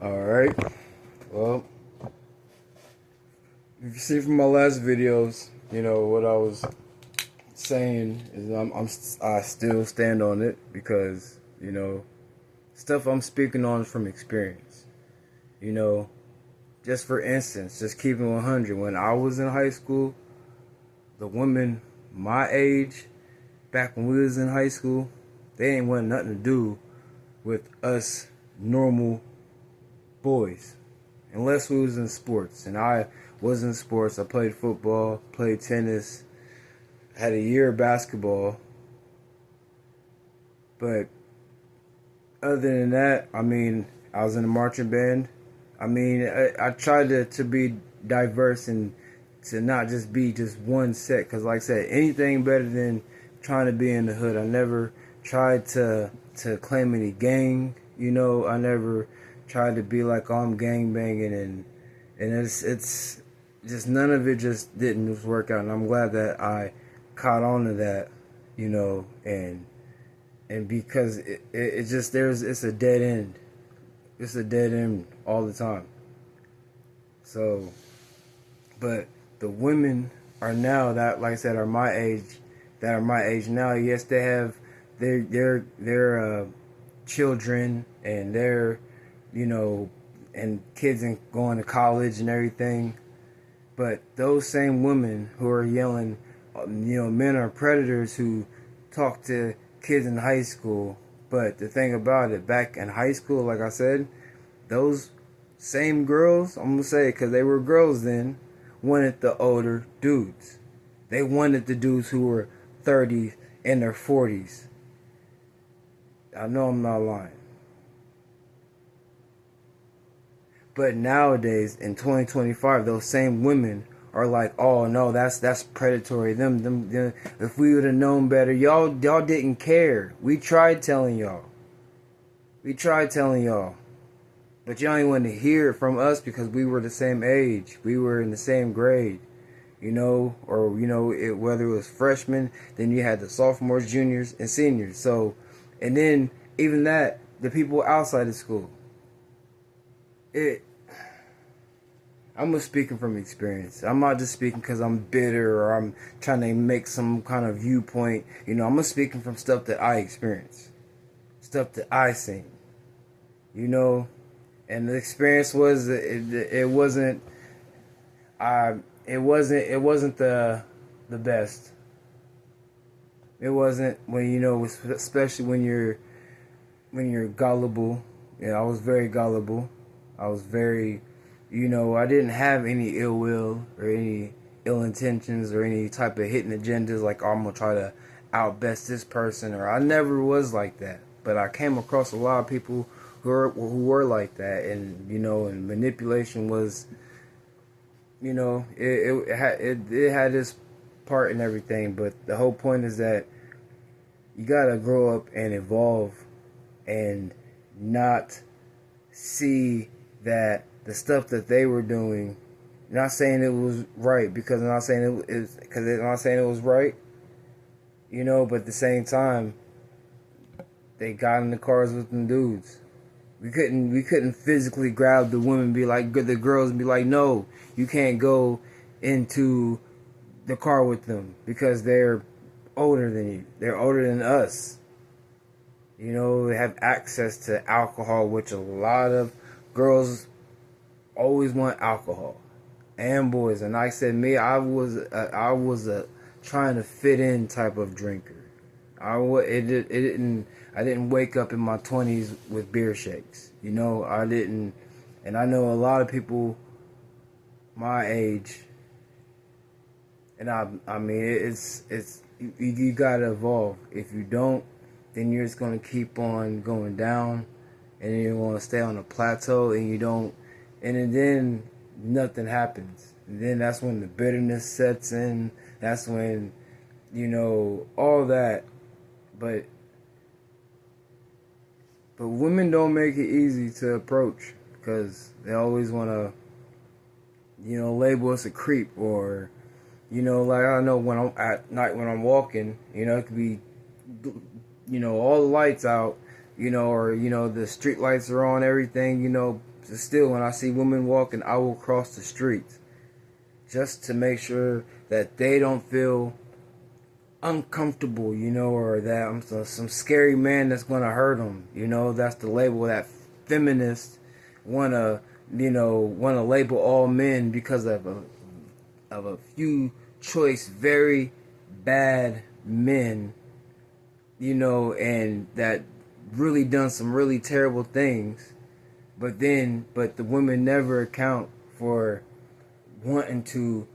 Alright, well, if you see from my last videos, what I was saying is I still stand on it because, stuff I'm speaking on is from experience. You know, just for instance, just keeping 100, when I was in high school, the women my age, back when we was in high school, they ain't want nothing to do with us normal boys. Unless we was in sports. And I was in sports. I played football, played tennis, had a year of basketball. But other than that, I was in a marching band. I tried to be diverse and to not just be just one set. Because like I said, anything better than trying to be in the hood. I never tried to claim any gang. I never tried to be like, oh, I'm gang banging, and it's just none of it just didn't work out. And I'm glad that I caught on to that, and because it just it's a dead end. It's a dead end all the time. So, but the women are now that, like I said, are my age now. Yes, they have their children and their and kids and going to college and everything. But those same women who are yelling, men are predators who talk to kids in high school. But the thing about it, back in high school, like I said, those same girls, I'm going to say it because they were girls then, wanted the older dudes. They wanted the dudes who were 30 in their 40s. I know I'm not lying. But nowadays, in 2025, those same women are like, "Oh no, that's predatory." Them. If we would have known better, y'all didn't care. We tried telling y'all. But y'all ain't want to hear it from us because we were the same age. We were in the same grade, whether it was freshmen, then you had the sophomores, juniors, and seniors. So, and then even that, the people outside of school. I'm just speaking from experience. I'm not just speaking because I'm bitter or I'm trying to make some kind of viewpoint. I'm just speaking from stuff that I experienced, stuff that I seen. And the experience was it wasn't the best. It wasn't when especially when you're gullible. I was very gullible. I was very, I didn't have any ill will or any ill intentions or any type of hidden agendas like, oh, I'm going to try to outbest this person, or I never was like that. But I came across a lot of people who were like that, and, and manipulation was, it had this part and everything, but the whole point is that you got to grow up and evolve and not see that the stuff that they were doing, not saying it was right, because I'm not saying it was right, but at the same time, they got in the cars with them dudes. We couldn't physically grab the women, be like the girls, and be like, no, you can't go into the car with them because they're older than you. They're older than us. They have access to alcohol, which a lot of girls always want alcohol, and boys. And like I said, me, I was a trying to fit in type of drinker. I didn't wake up in my 20s with beer shakes. I didn't, and I know a lot of people my age. And it's you gotta evolve. If you don't, then you're just gonna keep on going down, and then you're gonna stay on a plateau, and you don't, and then nothing happens. And then that's when the bitterness sets in. That's when, all that. But women don't make it easy to approach because they always want to, label us a creep, or, like I know when I'm at night when I'm walking, it could be, all the lights out, or the street lights are on, everything, still, when I see women walking, I will cross the street just to make sure that they don't feel uncomfortable, or that I'm some scary man that's gonna hurt them. That's the label that feminists wanna, wanna label all men because of a few choice, very bad men, and that really done some really terrible things. But the women never account for wanting to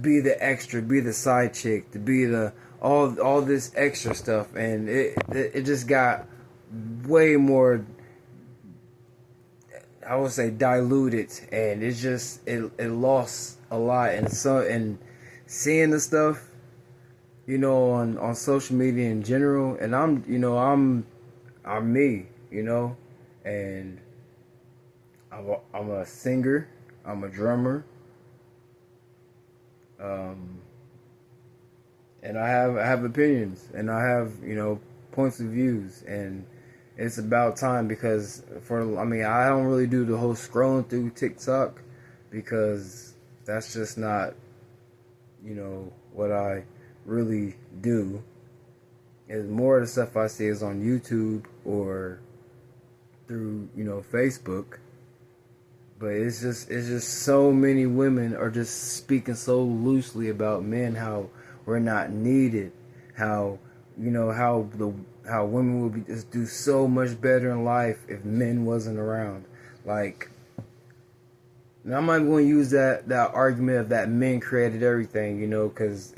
be the extra, be the side chick, to be the all this extra stuff, and it just got way more, I would say, diluted, and it lost a lot. And seeing the stuff, on social media in general, and I'm me, and I'm a singer, I'm a drummer, and I have opinions, and I have points of views, and it's about time, because I don't really do the whole scrolling through TikTok, because that's just not what I really do. And more of the stuff I see is on YouTube or through Facebook. But it's just so many women are just speaking so loosely about men, how we're not needed, how how women would just do so much better in life if men wasn't around. Like, now I'm not going to use that argument of that men created everything, because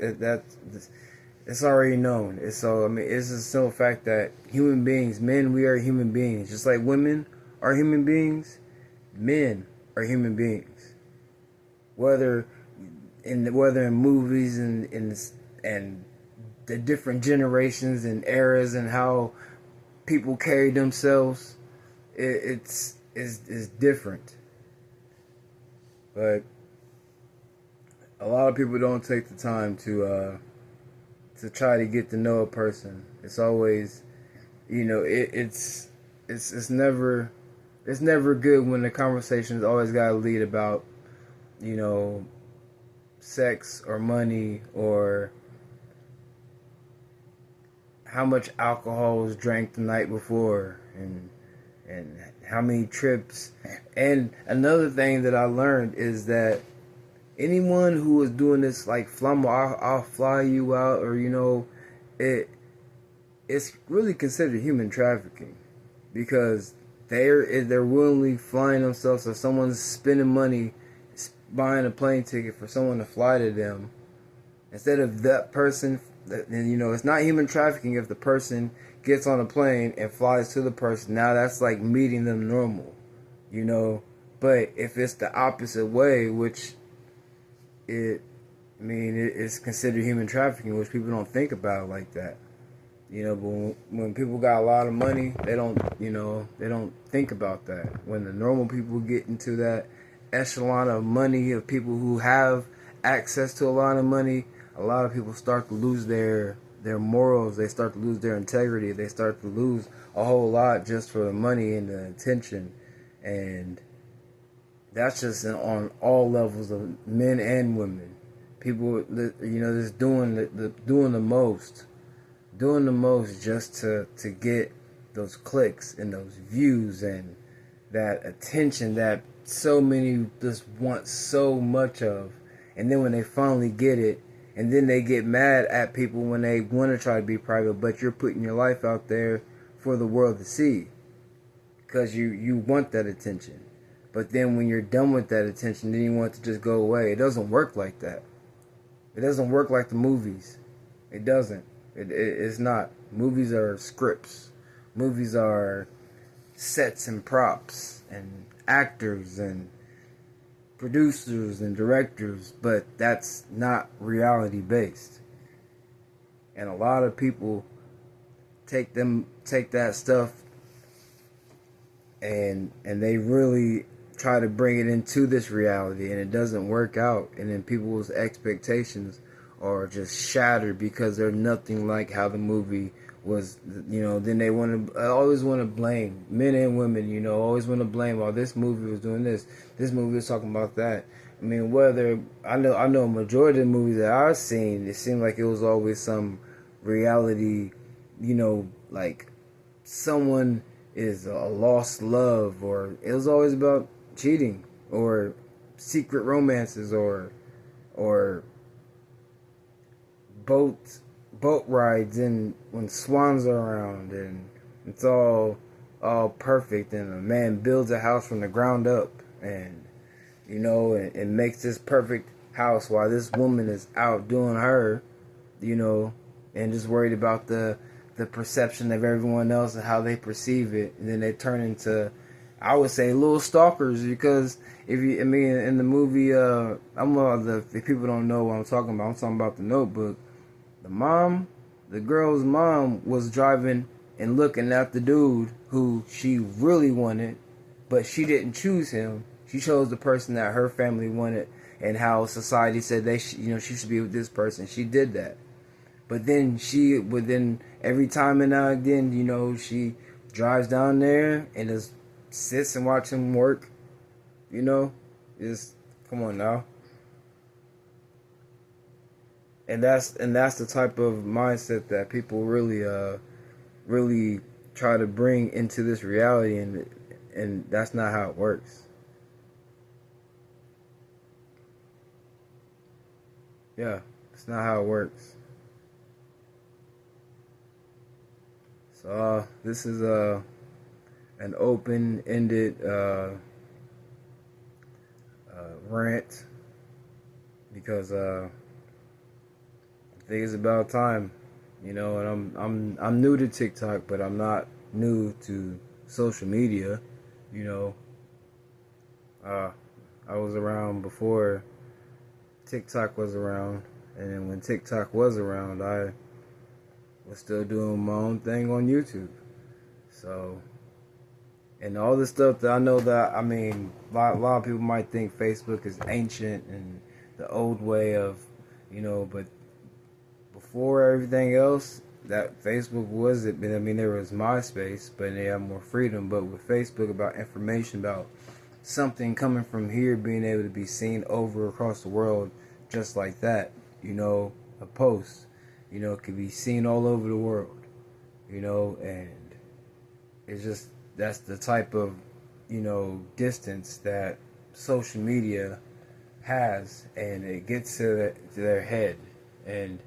it's already known. It's a simple fact that human beings, men, we are human beings, just like women are human beings. Men are human beings, whether in movies and the different generations and eras and how people carry themselves, it's different. But a lot of people don't take the time to try to get to know a person. It's always, it's never good when the conversation's always got to lead about, sex or money or how much alcohol was drank the night before and how many trips. And another thing that I learned is that anyone who is doing this, like, I'll fly you out, or it's really considered human trafficking, because they're willingly flying themselves, or someone's spending money buying a plane ticket for someone to fly to them instead of that person. And it's not human trafficking if the person gets on a plane and flies to the person. Now that's like meeting them normal, but if it's the opposite way, which it's considered human trafficking, which people don't think about like that. But when people got a lot of money, they don't think about that. When the normal people get into that echelon of money, of people who have access to a lot of money, a lot of people start to lose their morals. They start to lose their integrity. They start to lose a whole lot just for the money and the attention. And that's just on all levels of men and women. People, just doing the most just to get those clicks and those views and that attention that so many just want so much of. And then when they finally get it, and then they get mad at people when they want to try to be private, but you're putting your life out there for the world to see because you want that attention. But then when you're done with that attention, then you want it to just go away. It doesn't work like that. It doesn't work like the movies. It doesn't. It's not. Movies are scripts. Movies are sets and props and actors and producers and directors, but that's not reality based. And a lot of people take that stuff and they really try to bring it into this reality, and it doesn't work out, and then people's expectations are just shattered because they're nothing like how the movie was, then they always want to blame men and women, always want to blame, oh, this movie was doing this movie was talking about that. I mean, whether I know a majority of the movies that I've seen, it seemed like it was always some reality, like someone is a lost love, or it was always about cheating or secret romances or boat rides and when swans are around, and it's all perfect, and a man builds a house from the ground up, and and makes this perfect house while this woman is out doing her, and just worried about the perception of everyone else and how they perceive it, and then they turn into, I would say, little stalkers. Because in the movie, if people don't know what I'm talking about The Notebook. The girl's mom was driving and looking at the dude who she really wanted, but she didn't choose him. She chose the person that her family wanted, and how society said she should be with this person. She did that. But then every time and now and then, she drives down there and just sits and watches him work. Just come on now. And that's the type of mindset that people really try to bring into this reality, and that's not how it works. Yeah, it's not how it works. So this is an open-ended rant, because I think it's about time, and I'm new to TikTok, but I'm not new to social media. I was around before TikTok was around, and then when TikTok was around, I was still doing my own thing on YouTube. So, and all the stuff that I know that, a lot of people might think Facebook is ancient and the old way of, but before everything else, that Facebook was it. There was MySpace, but they have more freedom. But with Facebook, about information, about something coming from here being able to be seen over across the world, just like that, a post, could be seen all over the world, and it's just, that's the type of, distance that social media has, and it gets to their head, and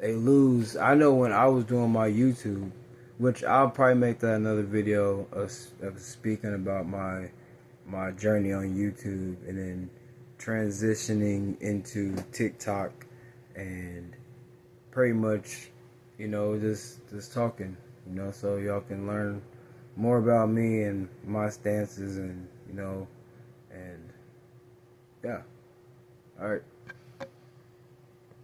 they lose. I know when I was doing my YouTube, which I'll probably make that another video of speaking about my journey on YouTube, and then transitioning into TikTok, and pretty much, just talking, so y'all can learn more about me and my stances, and and yeah. All right.